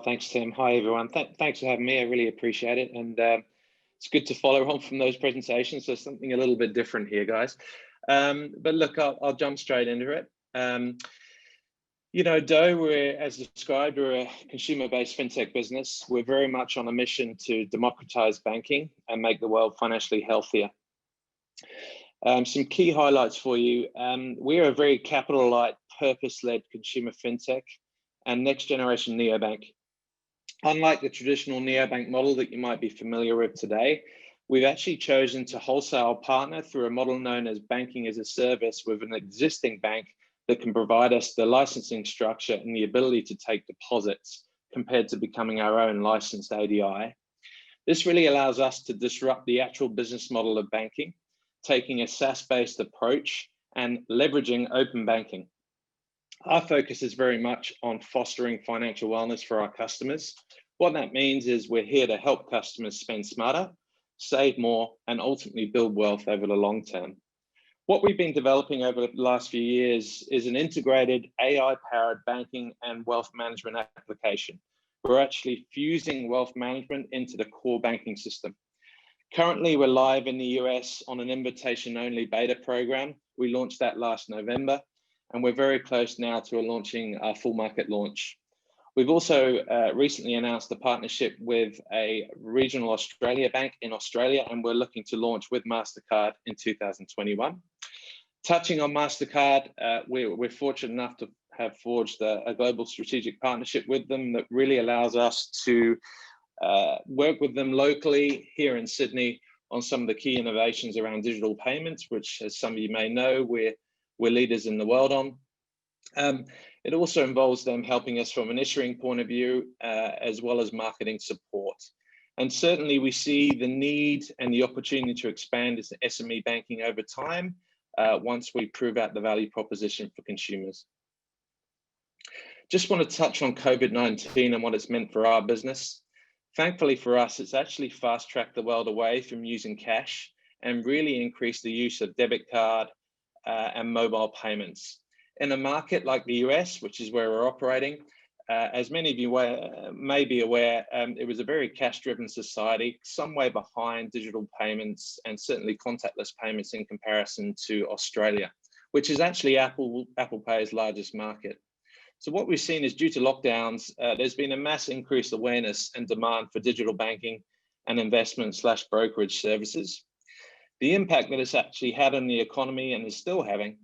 Thanks, Tim. Hi, everyone. Thanks for having me. I really appreciate it. And it's good to follow on from those presentations. So something a little bit different here, guys. But look, I'll jump straight into it. Douugh, as described, we're a consumer-based fintech business. We're very much on a mission to democratize banking and make the world financially healthier. Some key highlights for you. We are a very capital-light, purpose-led consumer fintech and next-generation neobank. Unlike the traditional neobank model that you might be familiar with today, we've actually chosen to wholesale partner through a model known as banking as a service with an existing bank that can provide us the licensing structure and the ability to take deposits compared to becoming our own licensed ADI. This really allows us to disrupt the actual business model of banking, taking a SaaS-based approach and leveraging open banking. Our focus is very much on fostering financial wellness for our customers. What that means is we're here to help customers spend smarter, save more, and ultimately build wealth over the long term. What we've been developing over the last few years is an integrated AI-powered banking and wealth management application. We're actually fusing wealth management into the core banking system. Currently, we're live in the US on an invitation-only beta program. We launched that last November, and we're very close now to launching our full market launch. We've also recently announced a partnership with a regional Australia bank in Australia, and we're looking to launch with Mastercard in 2021. Touching on Mastercard, we're fortunate enough to have forged a global strategic partnership with them that really allows us to work with them locally here in Sydney on some of the key innovations around digital payments, which, as some of you may know, we're leaders in the world on. It also involves them helping us from an issuing point of view, as well as marketing support. And certainly we see the need and the opportunity to expand as SME banking over time, once we prove out the value proposition for consumers. Just want to touch on COVID-19 and what it's meant for our business. Thankfully for us, it's actually fast-tracked the world away from using cash and really increased the use of debit card and mobile payments. In a market like the US, which is where we're operating, as many of you may be aware, it was a very cash-driven society, some way behind digital payments and certainly contactless payments in comparison to Australia, which is actually Apple Pay's largest market. So what we've seen is due to lockdowns, there's been a mass increased awareness and demand for digital banking and investment/brokerage services. The impact that it's actually had on the economy and is still having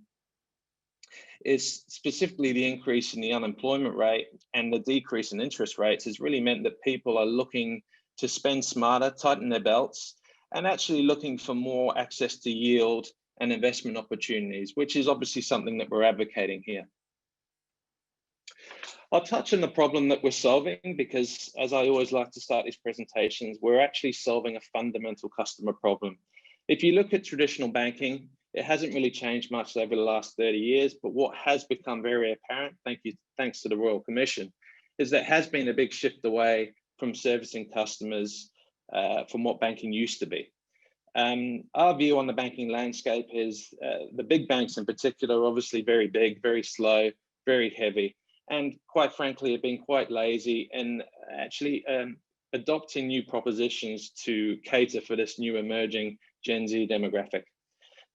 is specifically the increase in the unemployment rate and the decrease in interest rates has really meant that people are looking to spend smarter, tighten their belts, and actually looking for more access to yield and investment opportunities, which is obviously something that we're advocating here. I'll touch on the problem that we're solving because, as I always like to start these presentations, we're actually solving a fundamental customer problem. If you look at traditional banking, it hasn't really changed much over the last 30 years, but what has become very apparent, thanks to the Royal Commission, is there has been a big shift away from servicing customers from what banking used to be. Our view on the banking landscape is the big banks in particular are obviously very big, very slow, very heavy, and quite frankly have been quite lazy in actually adopting new propositions to cater for this new emerging Gen Z demographic.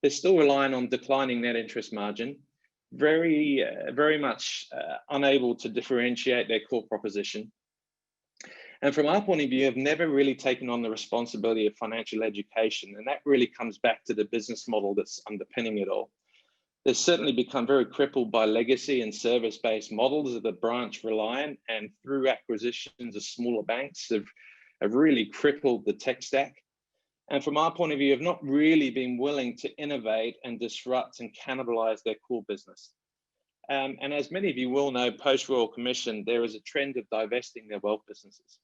They're still relying on declining net interest margin, very much unable to differentiate their core proposition. And from our point of view, have never really taken on the responsibility of financial education. And that really comes back to the business model that's underpinning it all. They've certainly become very crippled by legacy and service-based models that are branch reliant, and through acquisitions of smaller banks have really crippled the tech stack. And from our point of view, have not really been willing to innovate and disrupt and cannibalize their core business. And as many of you will know, post-Royal Commission, there is a trend of divesting their wealth businesses.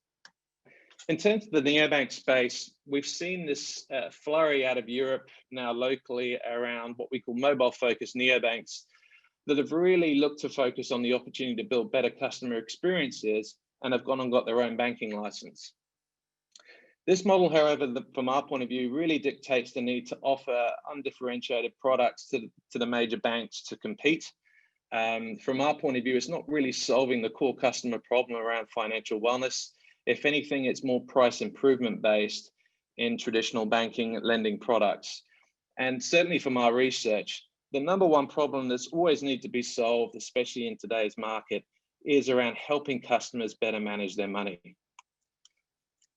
In terms of the neobank space, we've seen this flurry out of Europe now locally around what we call mobile-focused neobanks that have really looked to focus on the opportunity to build better customer experiences and have gone and got their own banking license. This model, however, from our point of view, really dictates the need to offer undifferentiated products to the major banks to compete. From our point of view, it's not really solving the core customer problem around financial wellness. If anything, it's more price improvement based in traditional banking and lending products. And certainly from our research, the number one problem that's always need to be solved, especially in today's market, is around helping customers better manage their money.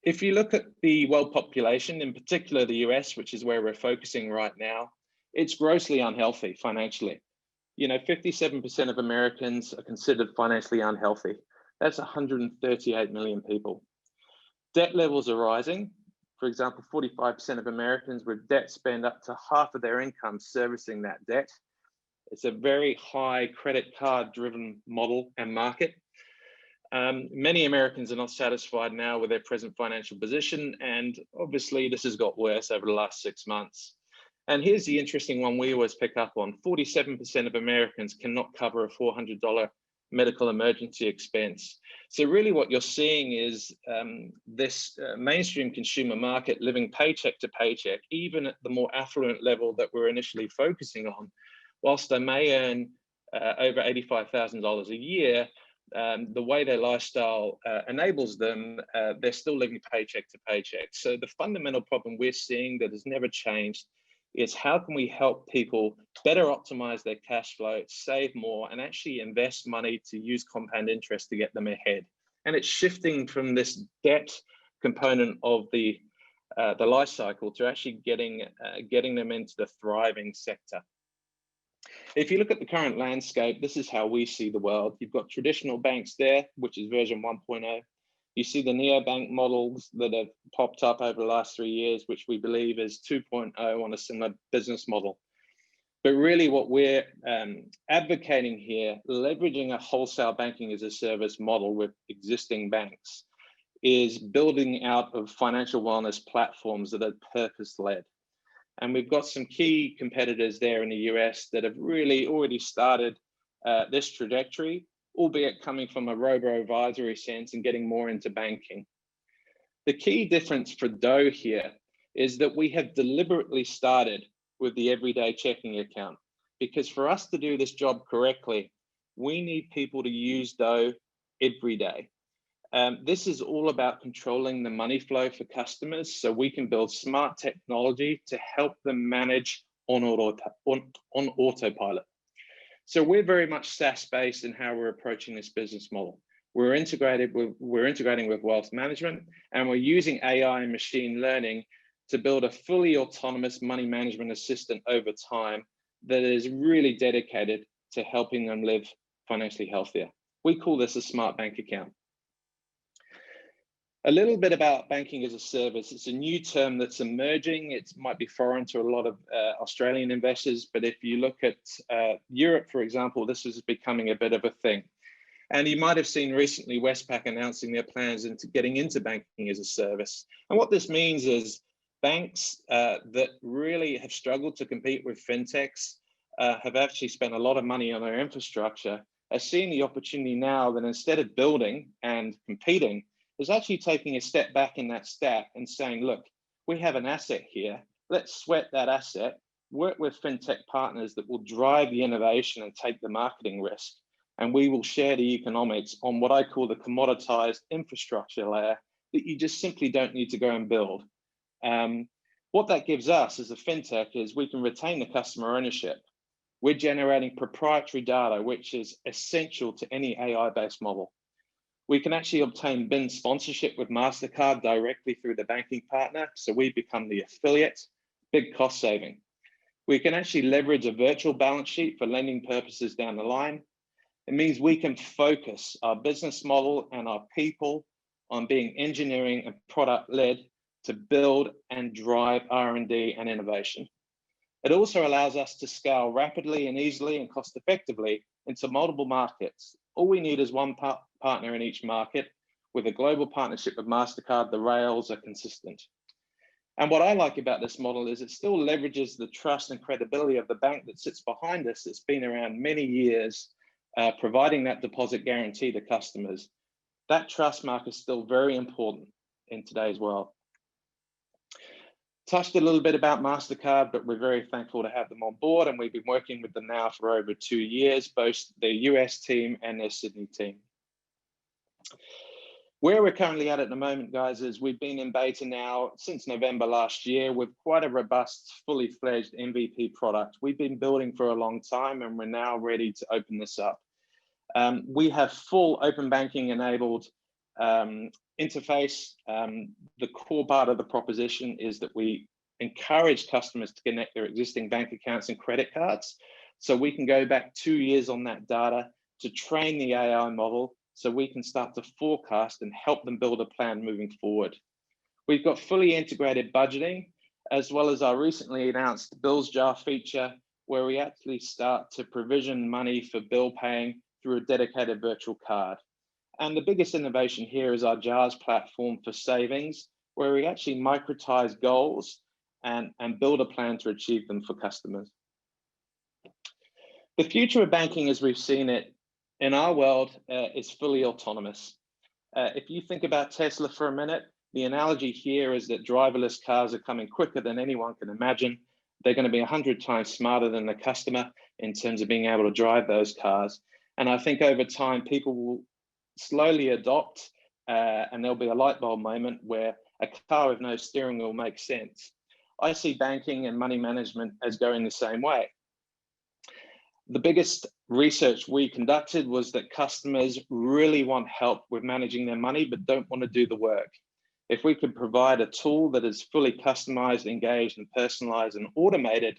If you look at the world population, in particular the US, which is where we're focusing right now, it's grossly unhealthy financially. 57% of Americans are considered financially unhealthy. That's 138 million people. Debt levels are rising. For example, 45% of Americans with debt spend up to half of their income servicing that debt. It's a very high credit card driven model and market. Many Americans are not satisfied now with their present financial position, and obviously this has got worse over the last 6 months. And here's the interesting one we always pick up on. 47% of Americans cannot cover a $400 medical emergency expense. So really what you're seeing is this mainstream consumer market living paycheck to paycheck, even at the more affluent level that we're initially focusing on. Whilst they may earn over $85,000 a year, the way their lifestyle enables them, they're still living paycheck to paycheck. So the fundamental problem we're seeing that has never changed is how can we help people better optimize their cash flow, save more, and actually invest money to use compound interest to get them ahead. And it's shifting from this debt component of the life cycle to actually getting them into the thriving sector. If you look at the current landscape, this is how we see the world. You've got traditional banks there, which is version 1.0. You see the neobank models that have popped up over the last 3 years, which we believe is 2.0 on a similar business model. But really what we're advocating here, leveraging a wholesale banking as a service model with existing banks, is building out of financial wellness platforms that are purpose-led. And we've got some key competitors there in the US that have really already started this trajectory, albeit coming from a robo-advisory sense and getting more into banking. The key difference for Douugh here is that we have deliberately started with the everyday checking account, because for us to do this job correctly, we need people to use Douugh every day. This is all about controlling the money flow for customers so we can build smart technology to help them manage on autopilot. So we're very much SaaS-based in how we're approaching this business model. We're integrating with wealth management, and we're using AI and machine learning to build a fully autonomous money management assistant over time that is really dedicated to helping them live financially healthier. We call this a smart bank account. A little bit about banking as a service. It's a new term that's emerging. It might be foreign to a lot of Australian investors, but if you look at Europe, for example, this is becoming a bit of a thing. And you might have seen recently Westpac announcing their plans into getting into banking as a service. And what this means is banks that really have struggled to compete with fintechs, have actually spent a lot of money on their infrastructure, are seeing the opportunity now that instead of building and competing, is actually taking a step back in that stack and saying, look, we have an asset here. Let's sweat that asset, work with fintech partners that will drive the innovation and take the marketing risk. And we will share the economics on what I call the commoditized infrastructure layer that you just simply don't need to go and build. What that gives us as a fintech is we can retain the customer ownership. We're generating proprietary data, which is essential to any AI-based model. We can actually obtain BIN sponsorship with Mastercard directly through the banking partner, so we become the affiliate, big cost saving. We can actually leverage a virtual balance sheet for lending purposes down the line. It means we can focus our business model and our people on being engineering and product-led to build and drive R&D and innovation. It also allows us to scale rapidly and easily and cost-effectively into multiple markets. All we need is one partner in each market. With a global partnership with Mastercard, the rails are consistent. And what I like about this model is it still leverages the trust and credibility of the bank that sits behind us, that's been around many years, providing that deposit guarantee to customers. That trust mark is still very important in today's world. Touched a little bit about Mastercard, but we're very thankful to have them on board, and we've been working with them now for over 2 years, both their US team and their Sydney team. Where we're currently at the moment, guys, is we've been in beta now since November last year with quite a robust, fully fledged MVP product. We've been building for a long time, and we're now ready to open this up. We have full open banking enabled interface. The core part of the proposition is that we encourage customers to connect their existing bank accounts and credit cards. So we can go back 2 years on that data to train the AI model so we can start to forecast and help them build a plan moving forward. We've got fully integrated budgeting, as well as our recently announced bills jar feature, where we actually start to provision money for bill paying through a dedicated virtual card. And the biggest innovation here is our jars platform for savings, where we actually microtize goals and build a plan to achieve them for customers. The future of banking as we've seen it in our world is fully autonomous. If you think about Tesla for a minute, the analogy here is that driverless cars are coming quicker than anyone can imagine. They're going to be 100 times smarter than the customer in terms of being able to drive those cars. And I think over time, people will slowly adopt and there'll be a light bulb moment where a car with no steering wheel makes sense. I see banking and money management as going the same way. The biggest research we conducted was that customers really want help with managing their money, but don't want to do the work. If we could provide a tool that is fully customized, engaged, and personalized and automated,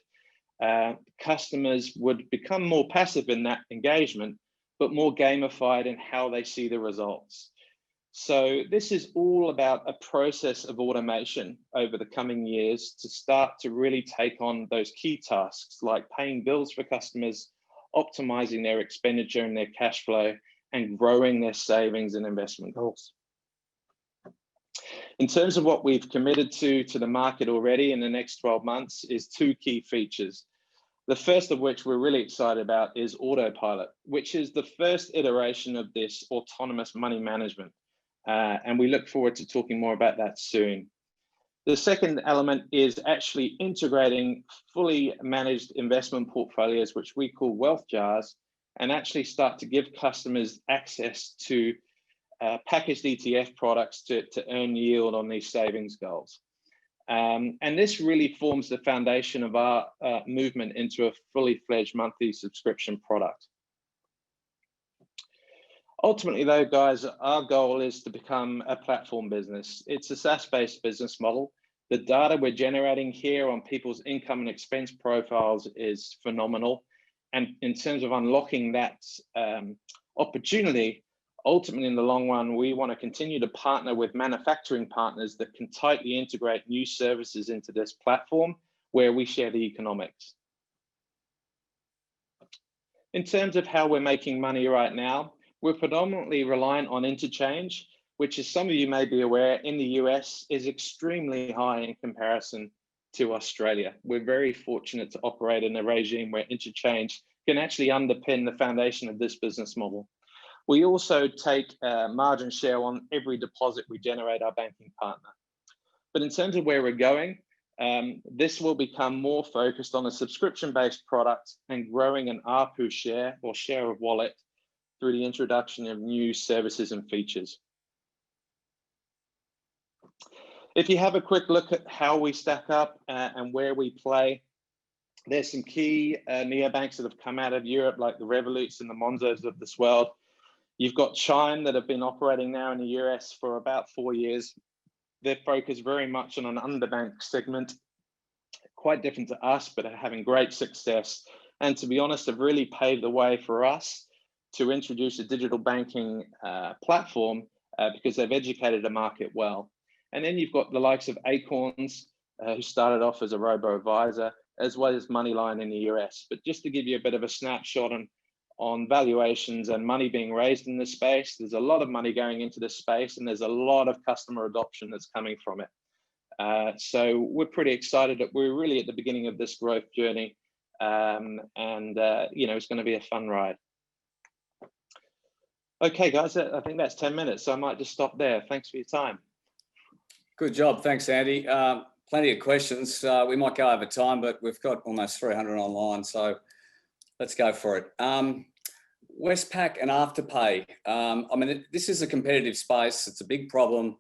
customers would become more passive in that engagement, but more gamified in how they see the results. So this is all about a process of automation over the coming years to start to really take on those key tasks like paying bills for customers, optimizing their expenditure and their cash flow, and growing their savings and investment goals. In terms of what we've committed to the market already in the next 12 months is 2 key features. The first of which we're really excited about is Autopilot, which is the first iteration of this autonomous money management. And we look forward to talking more about that soon. The second element is actually integrating fully managed investment portfolios, which we call wealth jars, and actually start to give customers access to packaged ETF products to earn yield on these savings goals. And this really forms the foundation of our movement into a fully fledged monthly subscription product. Ultimately though, guys, our goal is to become a platform business. It's a SaaS-based business model. The data we're generating here on people's income and expense profiles is phenomenal. And in terms of unlocking that opportunity, ultimately in the long run, we want to continue to partner with manufacturing partners that can tightly integrate new services into this platform where we share the economics. In terms of how we're making money right now, we're predominantly reliant on interchange, which, as some of you may be aware, in the US is extremely high in comparison to Australia. We're very fortunate to operate in a regime where interchange can actually underpin the foundation of this business model. We also take margin share on every deposit we generate our banking partner. But in terms of where we're going, this will become more focused on a subscription-based product and growing an ARPU share or share of wallet through the introduction of new services and features. If you have a quick look at how we stack up and where we play, there's some key neobanks that have come out of Europe, like the Revoluts and the Monzos of this world. You've got Chime that have been operating now in the US for about 4 years. They're focused very much on an underbanked segment, quite different to us, but are having great success. And to be honest, have really paved the way for us to introduce a digital banking platform because they've educated the market well. And then you've got the likes of Acorns, who started off as a robo-advisor, as well as Moneyline in the US. But just to give you a bit of a snapshot on valuations and money being raised in this space, there's a lot of money going into this space, and there's a lot of customer adoption that's coming from it. So we're pretty excited that we're really at the beginning of this growth journey, and you know, it's going to be a fun ride. Okay, guys, I think that's 10 minutes, so I might just stop there. Thanks for your time. Good job. Thanks, Andy. plenty of questions. We might go over time, but we've got almost 300 online, so let's go for it. Westpac and Afterpay. I mean, this is a competitive space. It's a big problem.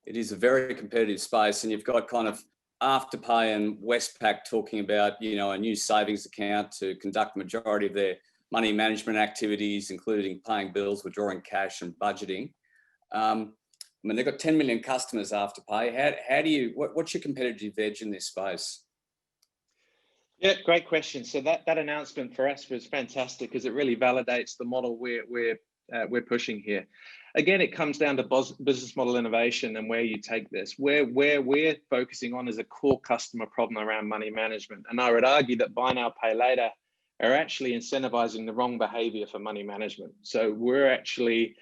It is a very competitive space, and you've got kind of Afterpay and Westpac talking about, you know, a new savings account to conduct the majority of their money management activities, including paying bills, withdrawing cash, and budgeting. I mean, they've got 10 million customers, Afterpay. How do you, what's your competitive edge in this space? Yeah, great question. So that announcement for us was fantastic because it really validates the model we're pushing here. Again, it comes down to business model innovation and where you take this. Where we're focusing on is a core customer problem around money management. And I would argue that buy now, pay later are actually incentivizing the wrong behavior for money management. So we're actually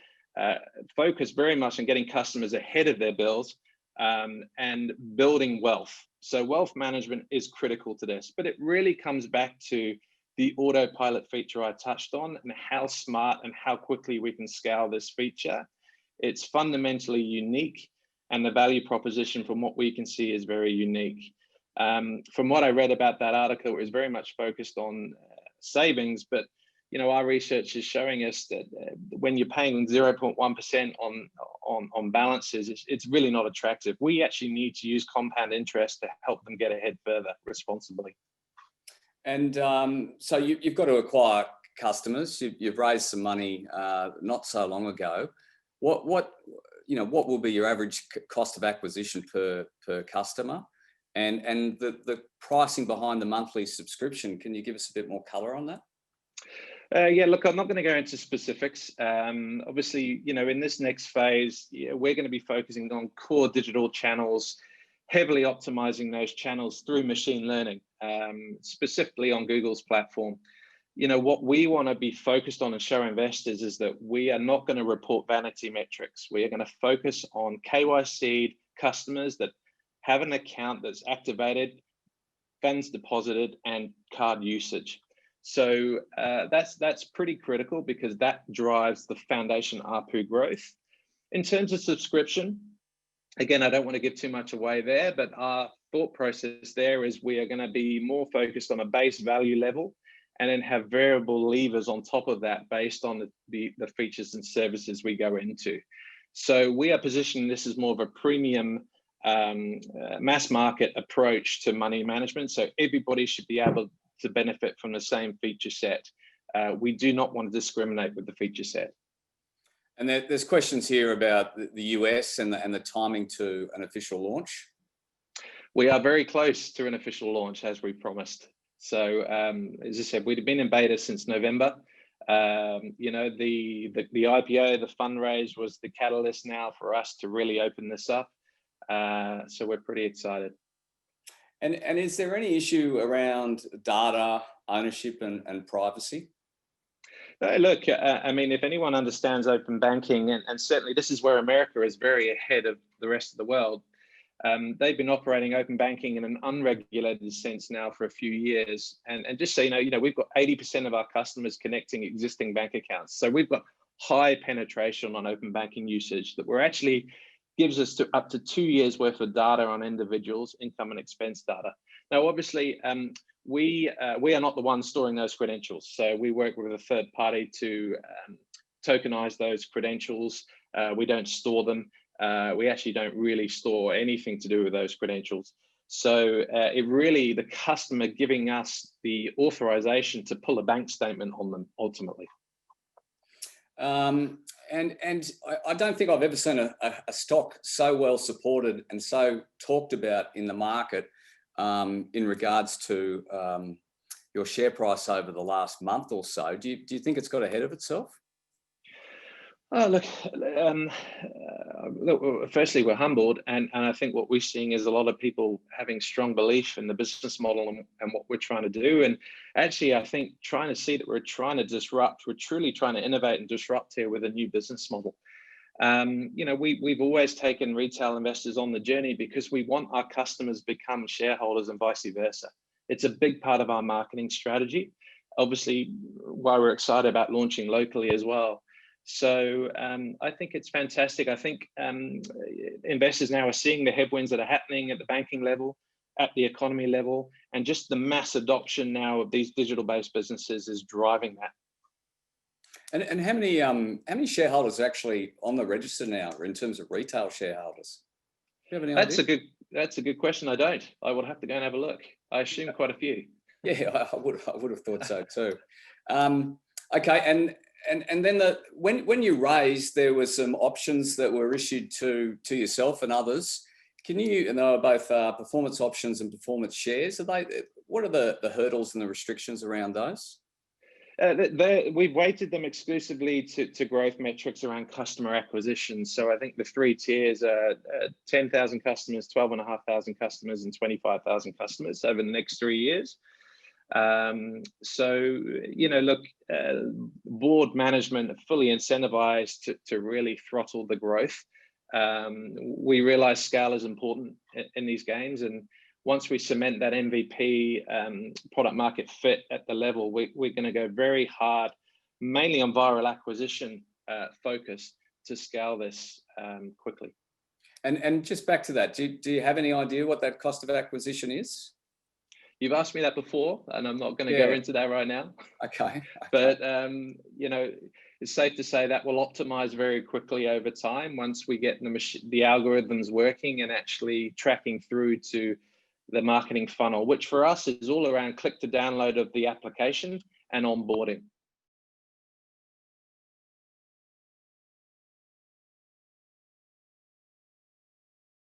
focused very much on getting customers ahead of their bills and building wealth. So wealth management is critical to this, but it really comes back to the autopilot feature I touched on and how smart and how quickly we can scale this feature. It's fundamentally unique, and the value proposition from what we can see is very unique. From what I read about that article, it was very much focused on savings, but you know, our research is showing us that when you're paying 0.1% on balances, it's really not attractive. We actually need to use compound interest to help them get ahead further responsibly. And so you've got to acquire customers. You've raised some money not so long ago. What will be your average cost of acquisition per customer, and the pricing behind the monthly subscription? Can you give us a bit more color on that? Yeah, look, I'm not going to go into specifics. Obviously, you know, in this next phase, we're going to be focusing on core digital channels, heavily optimizing those channels through machine learning, specifically on Google's platform. You know, what we want to be focused on and show investors is that we are not going to report vanity metrics. We are going to focus on KYC customers that have an account that's activated, funds deposited, and card usage. So that's pretty critical because that drives the foundation ARPU growth. In terms of subscription, again, I don't want to give too much away there, but our thought process there is we are going to be more focused on a base value level and then have variable levers on top of that based on the features and services we go into. So we are positioning this as more of a premium mass market approach to money management. So everybody should be able to benefit from the same feature set. We do not want to discriminate with the feature set. And there's questions here about the US and the timing to an official launch. We are very close to an official launch, as we promised. So as I said, we've been in beta since November. You know, the IPO, the fundraise was the catalyst now for us to really open this up. So we're pretty excited. And is there any issue around data ownership and privacy? Look, I mean, if anyone understands open banking, and certainly this is where America is very ahead of the rest of the world, they've been operating open banking in an unregulated sense now for a few years. And just so you know, we've got 80% of our customers connecting existing bank accounts. So we've got high penetration on open banking usage that we're actually gives us up to 2 years worth of data on individuals, income and expense data. Now, obviously, we are not the ones storing those credentials. So we work with a third party to tokenize those credentials. We don't store them. We actually don't really store anything to do with those credentials. So it really, the customer giving us the authorization to pull a bank statement on them ultimately. And I don't think I've ever seen a stock so well supported and so talked about in the market in regards to your share price over the last month or so. Do you think it's got ahead of itself? Oh, look, firstly, we're humbled. And I think what we're seeing is a lot of people having strong belief in the business model and what we're trying to do. And actually, I think trying to see that we're trying to disrupt, we're truly trying to innovate and disrupt here with a new business model. You know, we've always taken retail investors on the journey because we want our customers to become shareholders and vice versa. It's a big part of our marketing strategy. Obviously, why we're excited about launching locally as well. So I think it's fantastic. I think investors now are seeing the headwinds that are happening at the banking level, at the economy level, and just the mass adoption now of these digital-based businesses is driving that. And how many shareholders are actually on the register now in terms of retail shareholders? Do you have any idea? That's a good question. I would have to go and have a look. I assume quite a few. Yeah, I would have thought so too. Okay, and then when you raised, there were some options that were issued to yourself and others. Can you, and they were both performance options and performance shares. What are the hurdles and the restrictions around those? We've weighted them exclusively to growth metrics around customer acquisition. So I think the 3 tiers are 10,000 customers, 12,500 customers, and 25,000 customers over the next 3 years. So, look, board management are fully incentivized to really throttle the growth. We realize scale is important in these games, and once we cement that MVP product market fit at the level, we're going to go very hard, mainly on viral acquisition focus, to scale this quickly. And just back to that, do you have any idea what that cost of acquisition is? You've asked me that before, and I'm not going to go into that right now. Okay. But it's safe to say that will optimize very quickly over time once we get the algorithms working and actually tracking through to the marketing funnel, which for us is all around click to download of the application and onboarding.